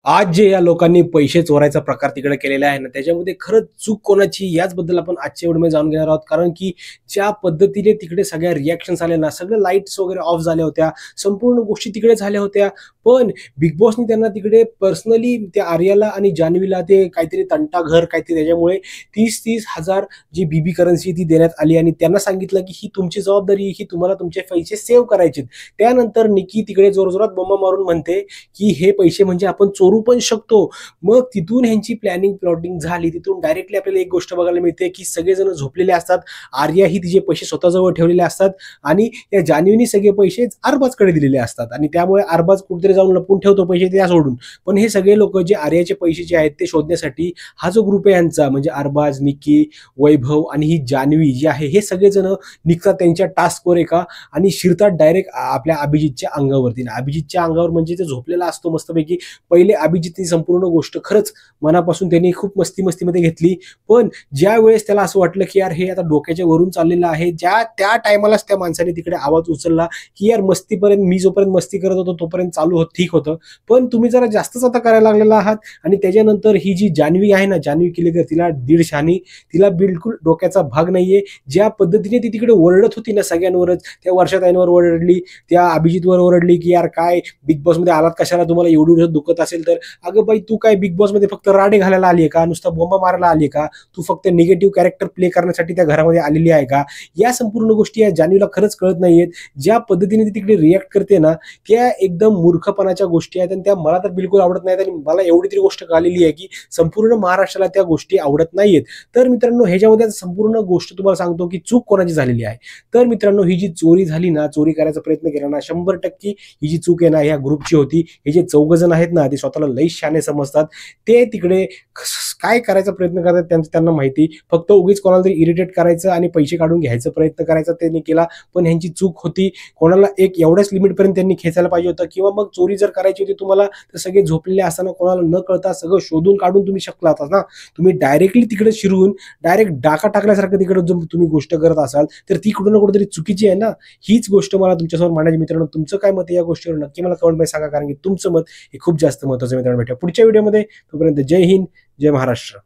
आज जे या लोकांनी पैसे चोरायचा प्रकार तिकडे केलेला आहे ना, त्याच्यामध्ये खरंच चूक कोणाची याचबद्दल आपण आजच्या व्हिडिओमध्ये जाणून घेणार आहोत. कारण की ज्या पद्धतीने तिकडे सगळ्या रिॲक्शन्स आल्या ना, सगळ्या लाईट्स वगैरे ऑफ झाल्या होत्या, संपूर्ण गोष्टी तिकडे झाल्या होत्या. पण बिग बॉसनी त्यांना तिकडे पर्सनली त्या आर्याला आणि जान्हवीला ते काहीतरी तंटाघर काहीतरी त्याच्यामुळे 30-30 हजार जी बीबी करन्सी ती देण्यात आली आणि त्यांना सांगितलं की ही तुमची जबाबदारी, ही तुम्हाला तुमचे पैसे सेव्ह करायचे. त्यानंतर निकी तिकडे जोरजोरात बोंबा मारून म्हणते की हे पैसे म्हणजे आपण चोरू पण शकतो. मग तिथून ह्यांची प्लॅनिंग प्लॉटिंग झाली. तिथून डायरेक्टली आपल्याला एक गोष्ट बघायला मिळते की सगळेजण झोपलेले असतात. आर्या ही तिचे पैसे स्वतःजवळ ठेवलेले असतात आणि त्या जान्हवीने सगळे पैसे अरबाजकडे दिलेले असतात आणि त्यामुळे अरबाज कुठेतरी जाऊन लपून ठेवतो पैसे त्या सोडून. पण हे सगळे लोक जे आर्याचे पैसे जे आहेत ते शोधण्यासाठी हा जो ग्रुप आहे यांचा म्हणजे अरबाज, निकी, वैभव आणि ही जान्हवी जी आहे हे सगळेजण निघतात त्यांच्या टास्कवर एका आणि शिरतात डायरेक्ट आपल्या अभिजितच्या अंगावरती. अभिजितच्या अंगावर म्हणजे ते झोपलेला असतो मस्तपैकी. पहिले अभिजितनी संपूर्ण गोष्ट खरंच मनापासून त्यांनी खूप मस्तीमध्ये घेतली. पण ज्या वेळेस त्याला असं वाटलं की यार हे आता डोक्याच्या वरून चाललेलं आहे, त्या टायमालाच त्या माणसाने तिकडे आवाज उचलला की यार मस्तीपर्यंत मी जोपर्यंत मस्ती करत होतो तोपर्यंत चालू होत ठीक होतं, पण तुम्ही जरा जास्तच आता करायला लागलेला आहात. आणि त्याच्यानंतर ही जी जान्हवी आहे ना, जान्हवी केलेकर, तिला दीड शानी, तिला बिलकुल डोक्याचा भाग नाहीये. ज्या पद्धतीने ती तिकडे ओरडत होती ना सगळ्यांवरच, त्या वर्षाताईंवर ओरडली, त्या अभिजितवर ओरडली की यार काय बिग बॉस मध्ये आलात कशाला, तुम्हाला एवढं दुखत असेल तर. अगं बाई, तू काय बिग बॉस मध्ये फक्त राडे घालायला आली आहे का, नुसता बोंबा मारायला आली का, तू फक्त निगेटिव्ह कॅरेक्टर प्ले करण्यासाठी त्या घरामध्ये आलेली आहे का? या संपूर्ण गोष्टी या जान्हवीला खरंच कळत नाहीयेत. ज्या पद्धतीने ती तिकडे रिॲक्ट करते ना, त्या एकदम मूर्खपणाच्या गोष्टी आहेत आणि त्या मला तर बिलकुल आवडत नाहीत. आणि मला एवढी तरी गोष्ट कळलेली आहे की संपूर्ण महाराष्ट्राला त्या गोष्टी आवडत नाहीयेत. तर मित्रांनो, ह्याच्यामध्ये संपूर्ण गोष्ट तुम्हाला सांगतो की चूक कोणाची झालेली आहे. तर मित्रांनो, ही जी चोरी झाली ना, चोरी करायचा प्रयत्न केला ना, 100% ही जी चूक आहे ना ह्या ग्रुपची होती. हे जे 4 जण आहेत ना, ते स्वतःला लई शहाणे समजतात. ते तिकडे काय करायचा प्रयत्न करतात त्यांना माहिती. फक्त उगीच कोणाला तरी इरिटेट करायचं आणि पैसे काढून घ्यायचा प्रयत्न करायचा त्यांनी केला. पण ह्यांची चूक होती. कोणाला एक एवढ्याच लिमिटपर्यंत त्यांनी खेचायला पाहिजे होतं. किंवा मग चोरी जर करायची होती तुम्हाला तर सगळे झोपलेले असताना कोणाला न कळता सगळं शोधून काढून तुम्ही शकला होता ना. तुम्ही डायरेक्टली तिकडे शिरून डायरेक्ट डाका टाकल्यासारखं तिकडे जर तुम्ही गोष्ट करत असाल तर ती कुठं ना कुठेतरी चुकीची आहे ना. हीच गोष्ट मला तुमच्यासमोर मांडायची. मित्रांनो, तुमचं काय मत आहे या गोष्टीवर नक्की मला कमेंटमध्ये सांगा, कारण की तुमचं मत हे खूप जास्त महत्त्वाचं. मित्रांनो, भेटूया पुढच्या व्हिडिओमध्ये. तोपर्यंत जय हिंद, जय महाराष्ट्र.